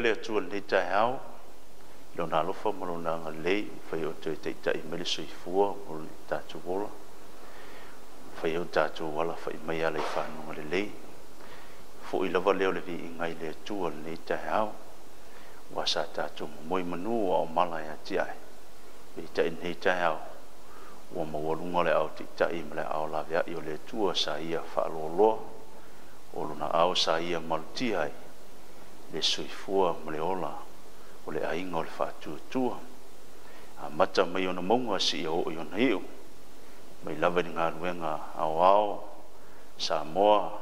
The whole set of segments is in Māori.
fia le tu le tai au lo na lo fa mo na le fai o te tai me le sui fua o ta tu vola fai o ta tu wala fai mai ale fa no le fo i lava leo le vi ngai le tu le tai au wa sa ta tu mo manu o mala ya ti ai be tai nei tai au o mo o lunga le au ti tai me le au la via i le tu sa ia fa lo lo o luna au sa ia malti ai le sui fua mo le ola o le ainga o le whātua tua. A mata mai o na maunga si o i o na iu. Mai lawa ni ngā ruenga au au, Samoa,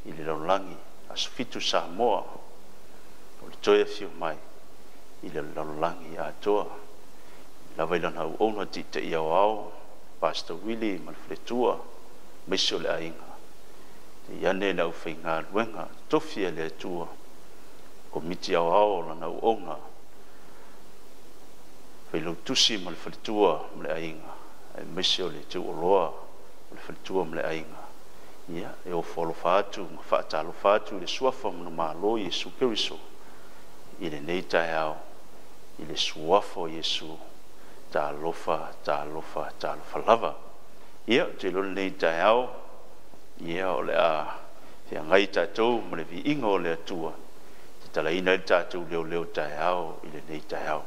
i le laulangi, a sufitu Samoa, o le toia fio mai, i le laulangi a toa. Lawa i lana au ona ti te i au au, Pastor Willie, malfletua, mesi o le ainga. Te iane na ufei ngā ruenga, tofia le tua, komiti au au lana au ona, Pelo tusi mal falitua mle ainga, mesio le tu oloa mal falitua mle ainga. Ia e o folo fatu, ngafata lo fatu le suafa mno malo Yesu Keriso. Ile neita yao, ile suafo Yesu ta lofa lava. Ia te lo neita yao, ia o le a fia ngai tatou mle vi inga o le atua. Te tala ina tatou leo ta yao, ile neita yao.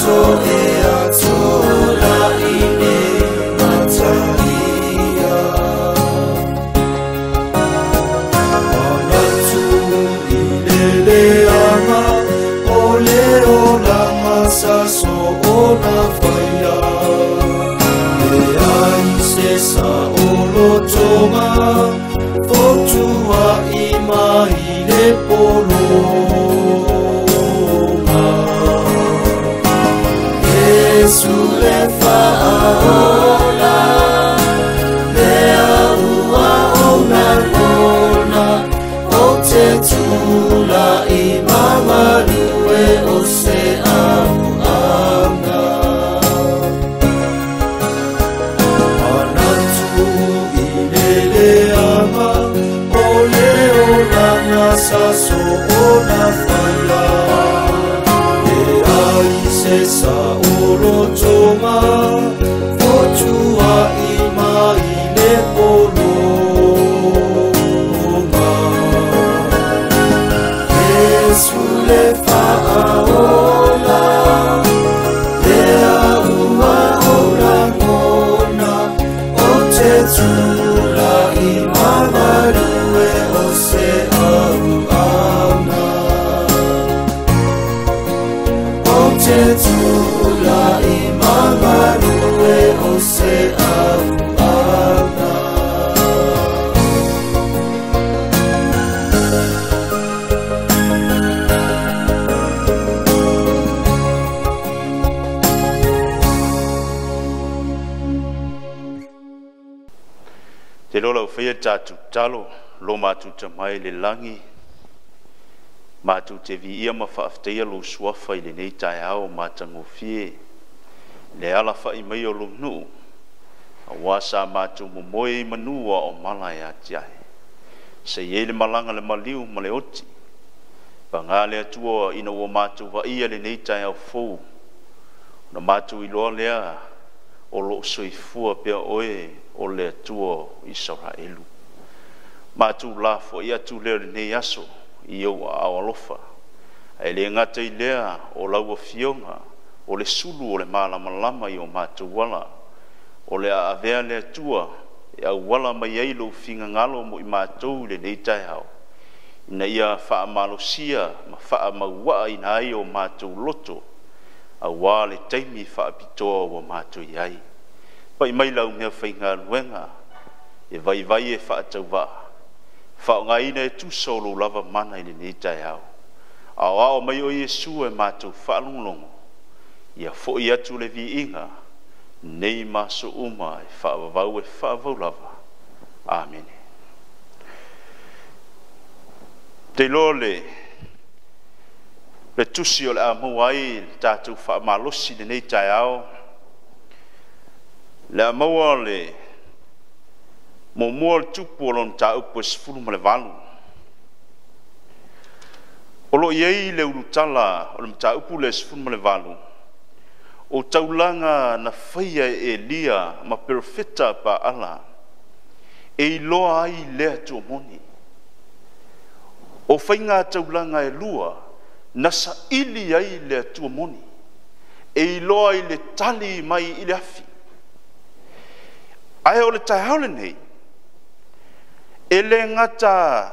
so e atola ine mataia Manatu ilele ama ole ola masaso ona faya E ai se sa olo tonga Fotua ima ile polo Sule fa'aola Lea ua ona ona O te tula I mamarue o se auanga Manatu I lele ama O leo lana saso ona faya Se sa olo toma Fotua ima ile poloma Yesu le fa'aola Lea ua ora ngona O te tula ima marue o se auanga Te tula I mamarue o se auanga Te lola u whea tātu talo, lo mātu ta mai le langi, mātu te vi ia ma whaafteia lo suafa I le nei tai ao mātango fie, le ala whai mai o lo nu, a wasa mātu mo moe manua o malai a tiahe, se ye le malanga le maliu ma le oti, pa ngā le atua ina o mātu wa ia le nei tai ao fou, na mātu I loa lea o lo soifua pia oe o le atua Israelu. Mātu la fo ia tu leo le nei aso, I au alofa. E le ngata I lea o laua fionga, o le sulu o le malama lama I o mātu wala, o le avea le atua, e au wala mai ei lo finga ngalo mo I mātou le nei tai hao. Ina ia wha malosia, ma wha maua ina ai o mātou loto, a wā le taimi wha pitoa o mātou iai. Pai mai lau mea whainga luenga, e vai vai e wha atau waa. Wha ngā ina e tu solo lava mana I le nei tai hao. A wao mai o Yesu e mātou whaalonglongo. Ia fo I atu le vi inga, nei maso uma e whaavavau e whaavau lava. Amen. Te lole, le tusi o le amauai tātou whaamalosi le nei tai hao. Le amaua le mo mua le tupu o lon ta upo sifuru ma le valu. O lo iei le urutala o le ta upu le sifuru ma le valu. O taulanga na whaia e lia ma perfeta pa ala. E iloa ai lea tu moni. O whainga taulanga e lua na sa ili ai lea tu moni. E iloa i le tali mai i le afi. Ai o le tai haole nei. E le ngata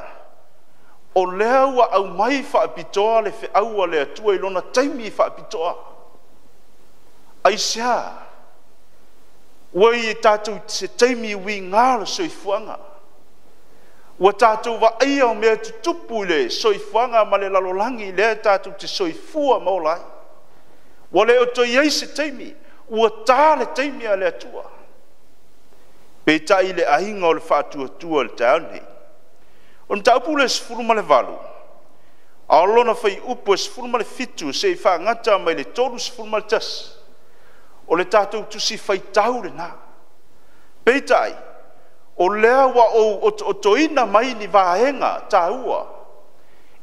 o lea ua au mai whaapitoa le whi aua le atua I lona taimi whaapitoa. Ai sea, wai e tātou se taimi ui ngāra soifuanga. Ua tātou wa aia o mea tutupu le soifuanga ma le lalolangi lea tātou te soifua maulai. Wa le o toi ei se taimi, ua tā le taimi a le atua. Pe tai le ainga o le whātua le tau nei. O le taupu le sifuru ma le valu. A lona whai upo e sifuru ma le fitu se I whaangata mai le toru sifuru ma le tas. O le tātou tusi whai tau le nā. Pe tai, o lea wa o toina mai ni vahenga tāua.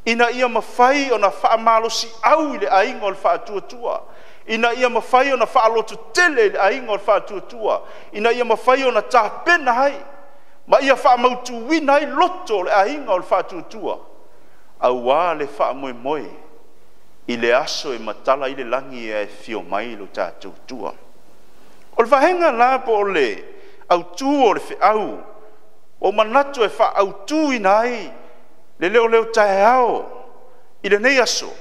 Ina ia mawhai o na whaamalosi au I le ainga o le whātua. Ina ia mawhai o na whaalotu tele le ainga o le whātua. Ina ia mawhai o na tāpena hai. Ma ia whaamautu wina hai loto le ainga o le whātua. Au wā le whaamoe moe. I le aso e matala i le langi e fio mai lo tātou tua. O le whahenga la po o le au tū o le whiau, o manatu e wha au tū i nai, le leo leo tae ao, i le nei aso,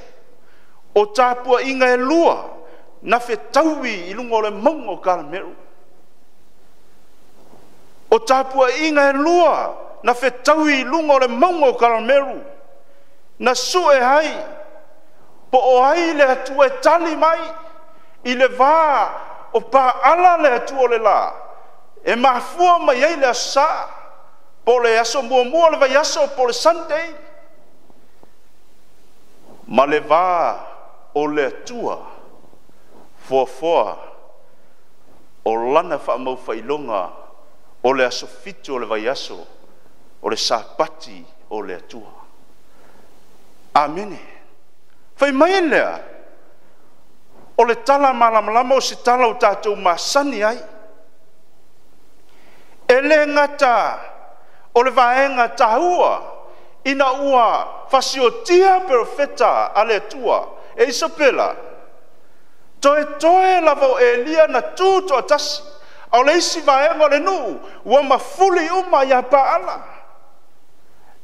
o tāpua inga e lua, na whe tauwi i lungo le maungo kalameru. O tāpua inga e lua, na whe tauwi i lungo le maungo kalameru, na su e hai, po o ai le atu e tali mai, i le vā, o pa ala le atu o le la, e mafua mai ei le asa, po le aso mua le vai aso po le Sunday, ma le vā o le atua, foa, o lana wha mau whailonga, o le aso fitu o le vai aso, o le sapati o le atua. Amene. Whai mai lea, o le tala malamalama o se tala o tātou masani ai. E le ngata, o le vaenga tahua, ina ua fasiotia perfeta ale tua, e Isabela, toe lava o Elia na tūto atasi, au le isi vaenga le nu, ua mafuli uma ia paala.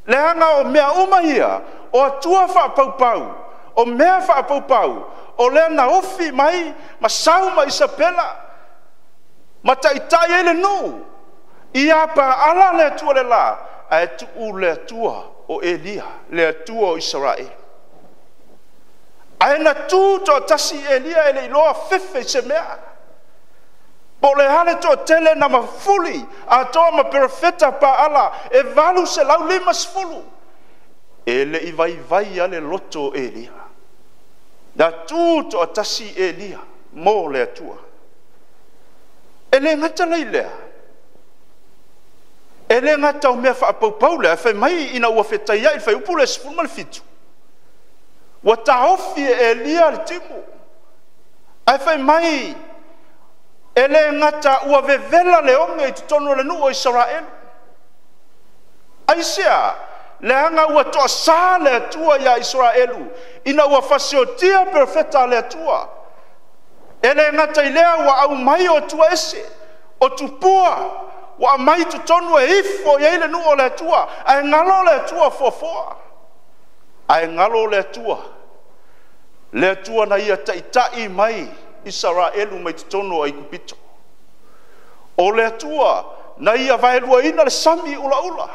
Le hanga o mea uma ia, o atua wha pau, o mea wha pau, o le na ofi mai, ma sau ma Isabela, ma taitai ele nu, ia paala le atua le la, a e tuu le atua o Elia, le atua o Israel. Ae na tūto tasi Elia ele iloa fefe se mea. Po le hale to tele na mafuli, a toa ma perfeta pa ala, e valu se lau lima sfulu. Ele i vai ale loto Elia. Na tūto tasi Elia, mo le atua. Ele ngata leilea. Ele ngata o mea wha apau lea, fai mai ina ua whetaiai, fai upu le sfulu ma le fitu. Wa taofi Elia le timu. Ai fai mai ele ngata ua vevela le onge i tutono le nu o Israel. Ai sea, le hanga ua toa sa le atua ia Israelu, ina ua fasiotia perfeta le atua. Ele ngata ilea ua au mai o tua ese, o tupua, wa mai tutono e ifo ia ile nu o le atua, ai ngalo le atua fofoa. Ai ngalo le atua na ia taitai mai Israelu mai tutono ai kupito. O le atua na ia vaelua ina le sami ula.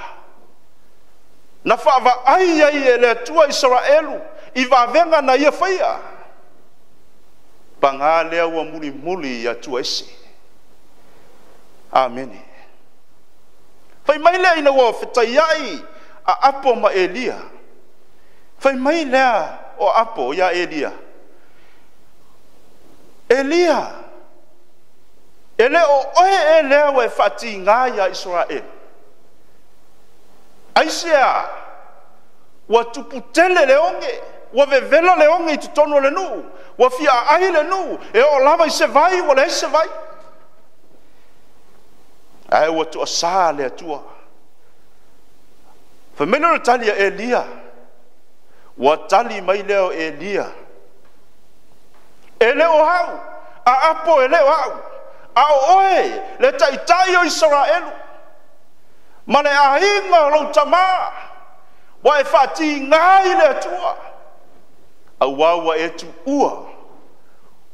Na whaava ai e le atua Israelu i vavenga na ia whaia. Panga lea ua muli i atua ese. Amene. Whai mai lea ina ua whetaiai a apo ma Elia. Whai mai lea o apo ia Elia. Ele o oe e lea we whati ngā ia Israel. Aisea, wa tuputele le onge, wa vevela le onge i tutono le nu, wa fia ai le nu, e o lava i se vai, wa le se vai. Ai wa tu asa le atua. Whameno le tali a Elia, wa tali mai leo Elia. Ele o hau, a apo ele o hau, a oe le taitai o Israelu. Ma le ahinga lau tama, wa e whati ngai le atua. A wawa e tu ua,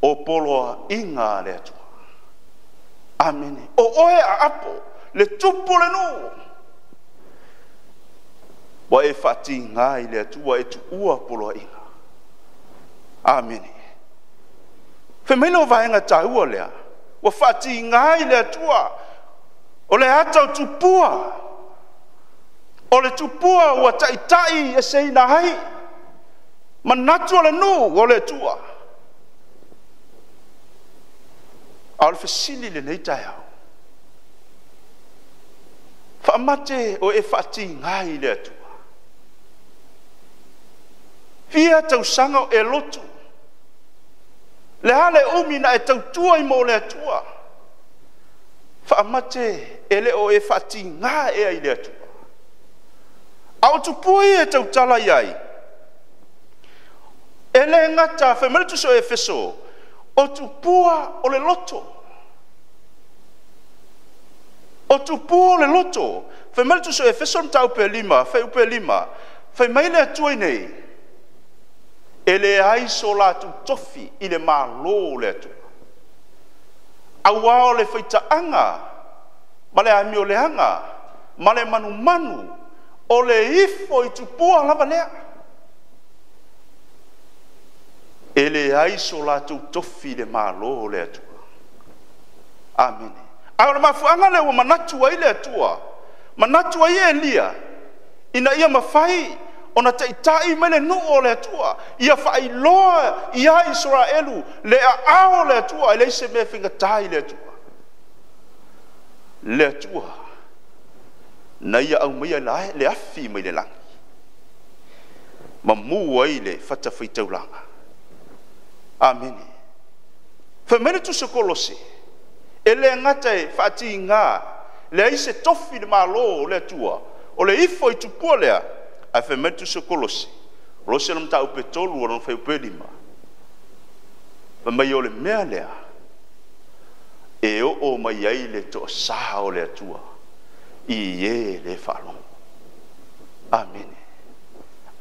o poloa inga le atua. Amene. O oe a apo, le tupu le nu. Wa e whati ngai le atua e tu ua poloa inga. Amene. Whemeno vaenga tahua lea, wa whati ngai le atua, o le atau tupua, o le tupua wa taitai e seina hai, manatu o le nu o le atua. Au le fasili le nei tai au. Whaamate o e whati ngai le atua. Fia tau sanga o e lotu, le hale umina e tautua i mo le atua. Whaamate ele o e whati ngā ea i le atua. Au tupui e tautala iai. le ngata fe mele tuso Efeso o tupua o le loto. O tupua o le loto. Fe mele tuso Efeso mta upe lima, fe maile atui nei. Ele aiso la tu tofi i le malo le atu. Awa o le feitaanga, ma le ami o le anga, ma le manu o le ifo i tupua lava lea. Ele aiso la tu tofi le malo le atu. Amen. Au le mafuanga le wa manatu wa ile atua. Manatu wa ie Elia. Ina ia mafai ona taitai mele nu o le atua. Ia fai loa ia Israelu le ao le atua. Ele se me finga tai le atua. Le atua. Na ia au mea le afi mai le langi. Mamu ai le fata faitaulanga. Amen. Femene tu se Kolose. Ele ngata e fati nga. Le aise tofi le malo le atua. O le ifo i tupua lea. A femene tu se Kolose. Kolose na mta upe tolu o fai upe lima. Femai o le mea lea. E o mai ai le to sa o le atua. I e le falo. Amen.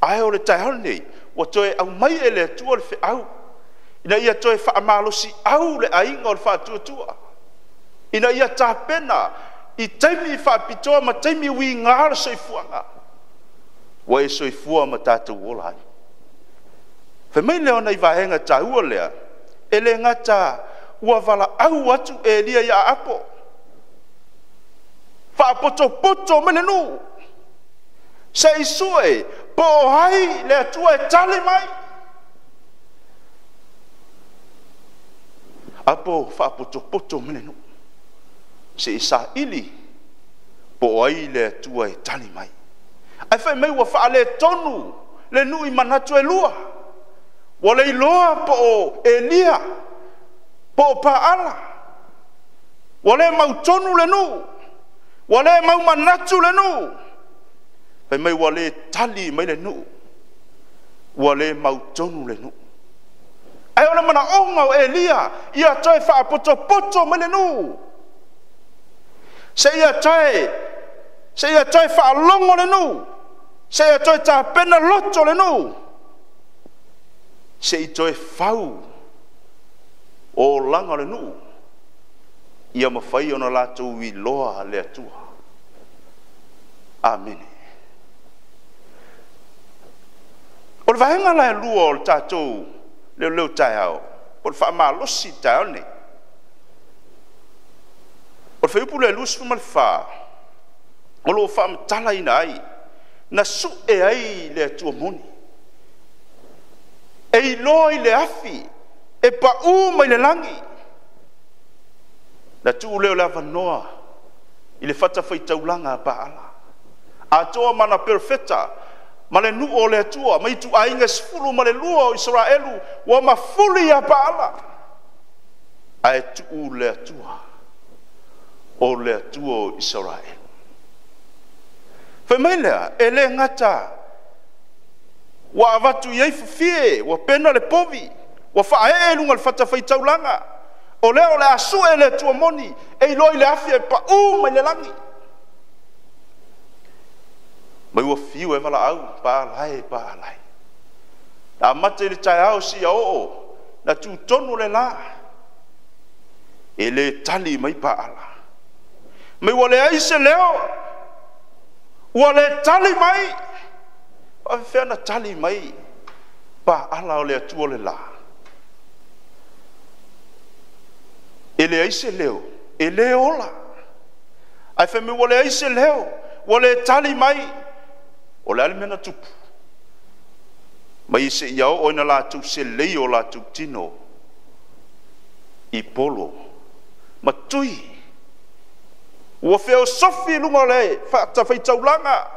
Ai o le tai hone. Wa toe au mai e le atua le fe au. Ina ia toe fa amalosi au le ainga o le fa tuatua. Ina ia tapena i taimi fa pitoa ma taimi wi ngara soifuanga. Wa e soifua ma tātou ola ai. Fe mai leo nei vahenga tahua lea. Ele ngata ua vala au atu e lia ia apo. Fa poto mene nu. Se isue po hai le atua e tali mai. Apo fa poto mene nu. Se isa ili po ai le atua e tali mai. Ai fai mai ua fa le tonu le nui manatu e lua. Wa le iloa po Elia po paala. Wa le mau tonu le nu. Wa le mau manatu le nu. Fai mai wa le tali mai le nu. Wa le mau tonu le nu. Ai ona mana onga o Elia ia toe fa poto mai le nu. Se ia toe fa longo le nu. Se ia toe ta pena loto le nu. Se i toe fau o langa le nu. Ia mawhai ona lātou i loa le atua. Amen. O le vahenga lai lua o le tātou leo tai hao. O le wha losi tai hao nei. O le whaiupu le lusu ma le wha. O lo wha matala ina ai. Na su e ai le atua moni. E i loa i le afi. E pa u mai le langi. Na tu leo lava noa. I le fata faitaulanga pa ala. A toa mana perfeta. Ma le nu o le atua. Ma i tu ainga sifuru ma le lua o Israelu. Wa ma fuli a pa ala. A e tu le atua. O le atua o Israelu. Whamailea, e le ngata. Wa avatu iei fufie. Wa pena le povi. Wa whae lunga le fata faitaulanga. O le asu e le tua moni. E loi le afi e pa mai le langi. Mai ua fiu e wala au. Pa alai. Na mate le tai au si a oo. Na tu tonu le la. E le tali mai pa ala. Mai ua le aise leo. Ua le tali mai. Pa whea na tali mai. Pa ala o le atua le la. Ele aise leo, ele ola. Ai feme wale aise leo, wale tali mai. Ole ale mena tupu. Mai se iao oina la tu se leo la tu tino. I polo. Matui. Ua feo sofi lunga le, fata faitaulanga.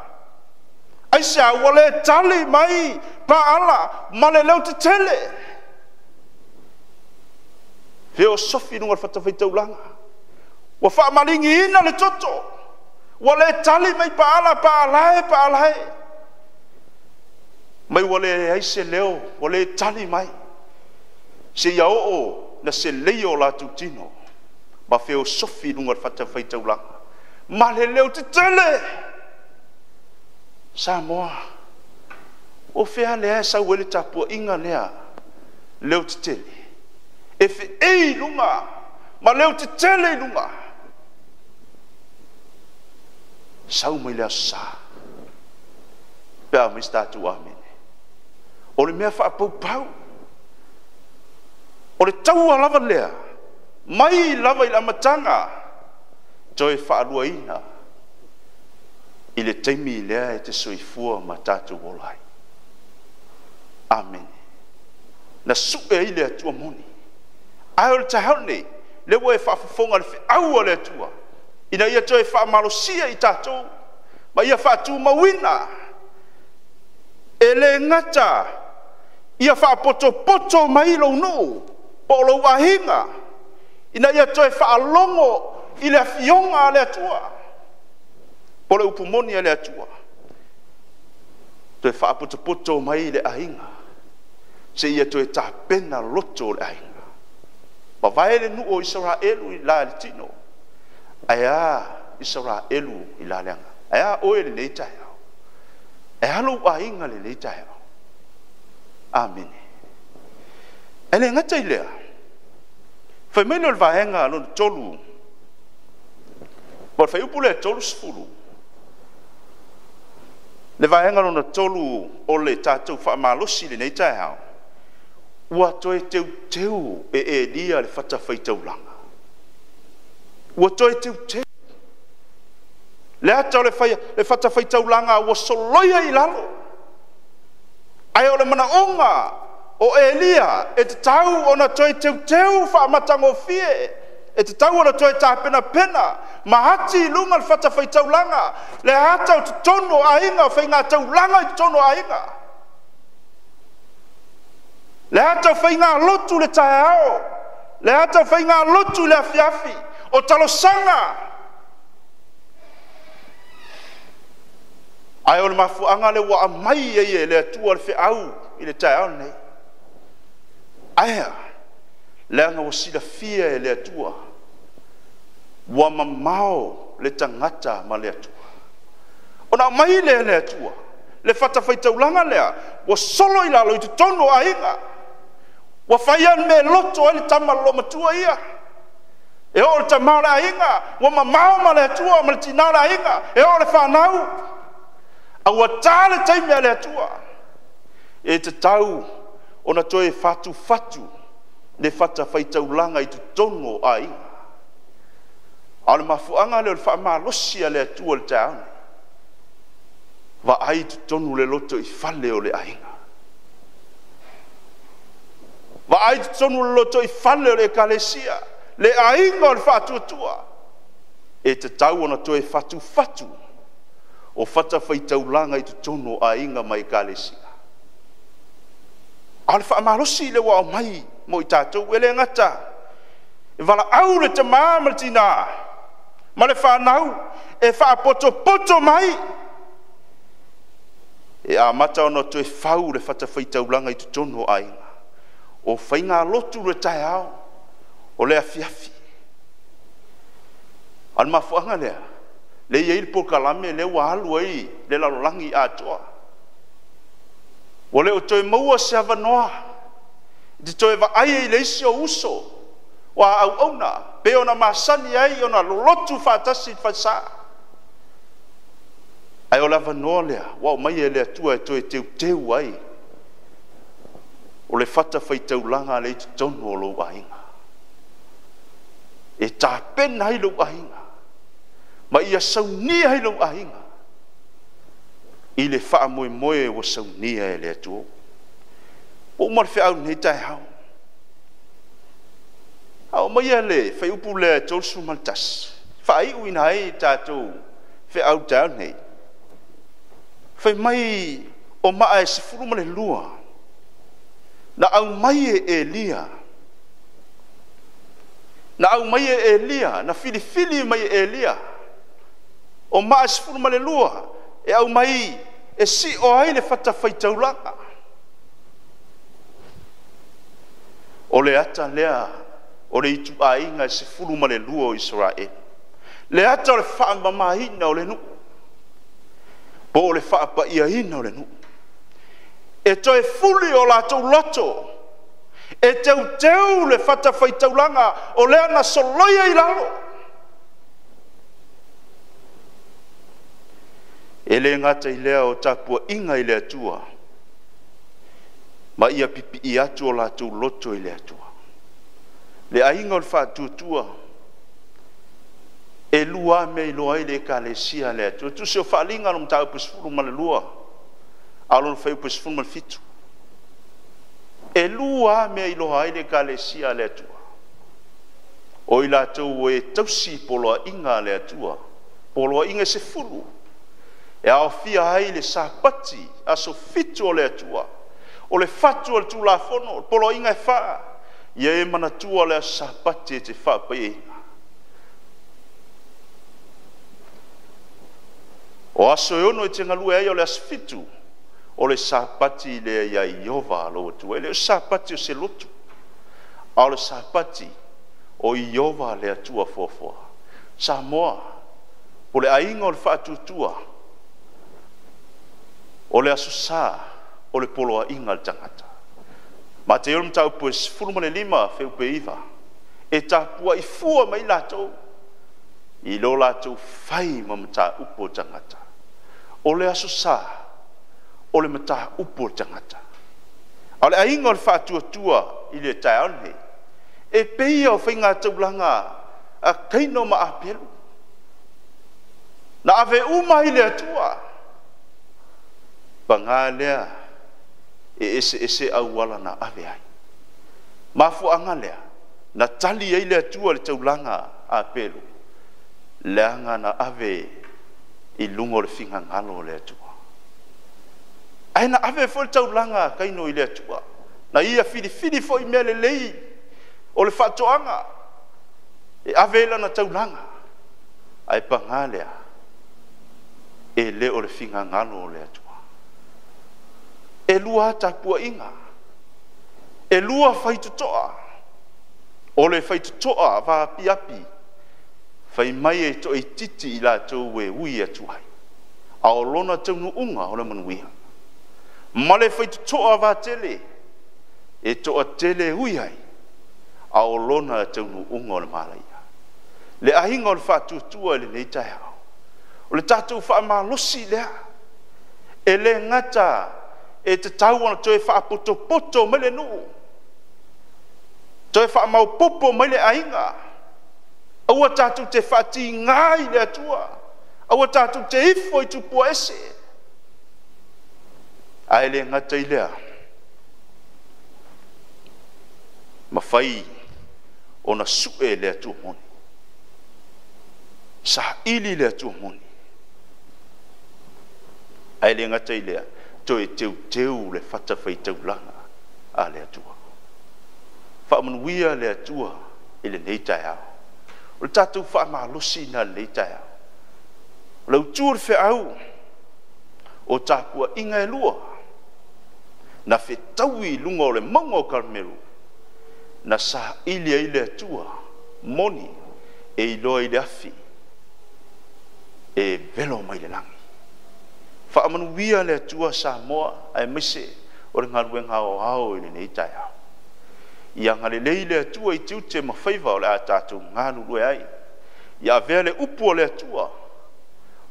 Ai se a wale tali mai, pa ala, male leo te tele. Feo sofi nunga fata faitaulanga. Wa fa malingi ina le toto. Wa le tali mai pa alai. mai wale ai se leo wale tali mai se ia o na se leo la tu tino ma feo sofi lunga fata fai taulanga ma le leo te tele Samoa o fea lea sa wele tapua inga lea leo te tele e fe ei lunga ma leo te tele lunga sau mai lea sa pea mai statu amene o le mea wha pau o le taua lava lea mai lava i la matanga toi wha alua ina i le teimi lea e te soifua ma tatu wolai amen na supe i le atua moni ai o le tahaone le wa e wha fufonga le au le atua ina ia toi wha malosia i tatou ma ia wha tu mawina e le ngata ia wha poto mai lo no po lo wahinga ina ia toi wha alongo i le fionga le atua po le upumoni le atua toi wha poto mai le ahinga se ia toi ta pena loto le ahinga ma vai le nu o Israelu i la le tino aya Israelu i la leanga aya o le leita aya lo ahinga le leita amen ele ngata ilea fa meno le vaenga no tolu por fai upule tolu sfulu le vaenga no tolu o le tatu fa malosi le nei tai ua toe teu e dia le fata fai taulanga ua toe teu le ata le fata fai taulanga ua soloia i lalo ai o le manaonga o Elia e te tau ona toi teu wha matango fie e te tau ona toi ta pena mahati lunga le fata fai taulanga le hata o te tono a inga fai ngā taulanga i te tono a inga le hata o fai ngā lotu le taeao le hata o fai ngā lotu le afiafi o talosanga ai o le mafuanga le wa mai e le atua le whiau i le taeao nei aia leanga o sila fia e le atua wa mamao le tangata ma le atua ona mai le atua le fata fai taulanga lea wa solo i lalo i te tono a inga wa faian me loto e le tamalo matua ia e o le tamalo a inga wa mamao ma le atua ma le tinala a inga e o le whanau a ua tale taimi a le atua e te tau ona toe fatu le fata fai taulanga i tu tono a inga a le mafuanga le o le whaamalosi a le atua le taone va ai tu tonu le loto i fale o le ainga va ai tu tonu le loto i fale o le kalesia le ainga o le whaatuatua e te tau ona toe fatu o fata fai taulanga i tu tono a inga mai kalesia a le whaamalosi le wao mai mo i tātou ele ngata e wala au le te māmatina ma le whanau e whaapoto mai e a mata ona toe whau le fata fai taulanga i tu tono a inga o whainga lotu le tai au o le afiafi al mafuanga lea le iei po kalame le wahalu ai le lalolangi atoa o le o toe maua se avanoa te toe va ai le isi o uso wa au ona pe ona masani ai ona lotu fatasi fasa ai o lava noa lea wa mai e le atua e toe teu ai o le fata fai taulanga le te tono o lo ainga e ta pena ai lo ainga ma ia saunia ai lo ainga i le wha moe o saunia e le atua o mar fe au nei tai hau au mai le fai upu le tolsu maltas fai uina ai tātou fe au tau nei fai mai o maa e sifuru ma le lua na au mai e Elia na au mai e Elia na filifili mai e Elia o maa e sifuru ma le lua e au mai e si o ai le fata fai taulanga O le ata lea, o le itu ainga se fulu ma le lua o Israel. Le ata o le wha mamahina o le nu. Po o le wha pa ia hina o le nu. E toi fuli o la tau loto. E teu le whata whaitaulanga o lea na soloia i lalo. E le ngata i lea o tapua inga i lea tua. Ma ia pipi i atu o la tau loto i lea tua. Le ainga o le whātua e lua me i loa i le ka le sia lea tua. Tu se o whaalinga no mtau pusfuru ma le lua. Alo fai pusfuru ma le fitu. E lua me i loa i le ka le sia lea tua. O i la tau e tausi poloa inga lea tua. Poloa inga se furu. E ao fia hai le sapati aso fitu o lea tua. O le fatu o le tu la fono. Poloa inga e faa. Ia e mana tua le sapati e te faa pa inga. O aso e ono e te ngalua e o le asfitu. O le sapati le ia Iova lo tua. Le sapati o se lotu. O le sapati o Iova le atua fofua. Samoa. O le ainga o le fatu tua. O le asusa. O le poloa inga le tangata. Ma te yorum tau pues fulu mane lima feu pe iwa. E tapua i fua mai latou. I lo latou fai ma mata upo tangata. O le asusa. O le mata upo tangata. O le ainga o le whātua tua i le tai aone. E peia o whainga taulanga a keino ma apelu. Na ave uma i le atua. Panga lea. E ese au wala na ave ai. Mafu anga lea. Na tali ai lea tua le taulanga a pelu. Leanga na ave i lungo le finga ngalo lea tua. Ai na ave fo le taulanga kaino i lea tua. Na ia fili fo i mea le lei. O le whatoanga. E ave la na taulanga. Ai panga lea. E le o le finga ngalo lea tua. E lua tapua inga. E lua whaitutoa. O le whaitutoa wa api. Whai mai e to e titi i la tau e ui atuhai. A o lona taunu unga o le manuia. Ma le whaitutoa wa tele. E to a tele ui hai. A o lona taunu unga o le malaia. Le ahinga o le whatutua le nei tai hao. O le tatou whaamalosi lea. E le ngata e te tau ana toe whaapoto mai le nuu. Toe whaamaupopo mai le ainga. Aua tātou te whaati ngai le atua. Aua tātou te ifo i tupua ese. Ai le ngata i lea. Mawhai o na sue le atua moni. Sa ili le atua moni. Ai le ngata i lea. Toe teu le whata whaitaulanga a le atua. Whaamanuia le atua i le nei tai au. O le tātou whaamalosi na le nei tai au. O lau tūr whi au o tāpua inga e lua. Na whi taui lunga o le maunga o Karmelu. Na sa ilia i le atua moni e iloa i le afi. E velo mai le langi. Whaamanuia le atua Samoa ai mise o le ngaruenga o hao i le nei tai au. Ia ngale lei le atua i tiute mawhaiva o le a tātou ngānu lue ai. Ia vea le upu o le atua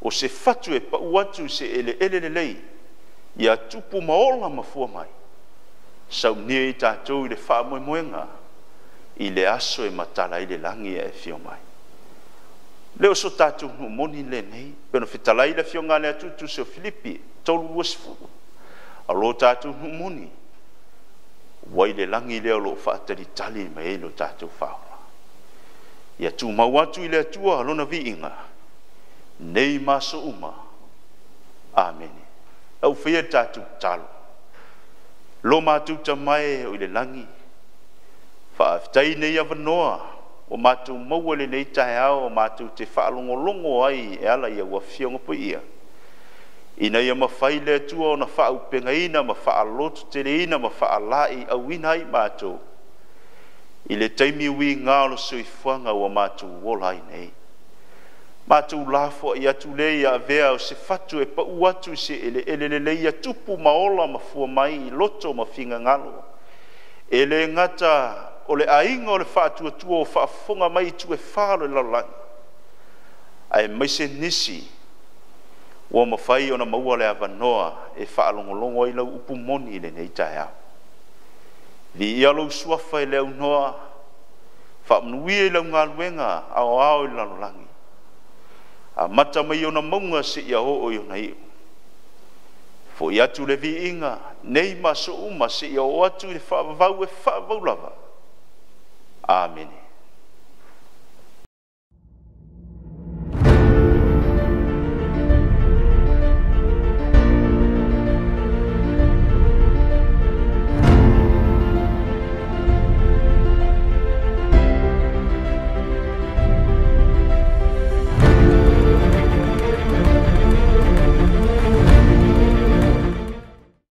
o se fatu e pauatu se ele lei. Ia tupu maola mafua mai. Sau nia i tātou i le whaamoemoenga i le aso e matala i le langi e fio mai. Leo so tātou moni le nei. Peno whitalai le fio ngā le atutu se o Filipi. Tolu uasifu. Alo tātou moni. Wai le langi leo lo whaatari tali me e lo tātou whaola. Ia tū mauatu i le atua alona vi inga. Nei maso uma. Amen. Au whia tātou talo. Lo mātou tamai o i le langi. Whaaftai nei avanoa. O mātou maua le nei tae ao. O mātou te whaalongolongo ai e ala ia ua fionga po ia. Ina ia mawhai le atua o na whaaupenga ina, ma whaalotu tere ina, ma whaalai au inai mātou. I le taimi ui ngā lo soifuanga ua mātou wola i nei. Mātou lafo i atu lei a vea o se fatu e pa uatu se ele lei a tupu maola ma fua mai i loto ma finga ngalo. Ele ngata o le ainga o le whaatua tua o whaafonga mai tu e whaalo i laulangi. Ai maise nisi ua mawhai o na maua le avanoa e whaalongolongo i lau upu moni le nei tae au. Vi ia lau suafa i leo noa, whaamnuia i lau ngā luenga ao ao i laulangi. A mata mai o na maunga se ia o i o na iu. Fo i atu le vi inga, nei ma so uma se ia o atu i whaavau e whaavau lava. Amen.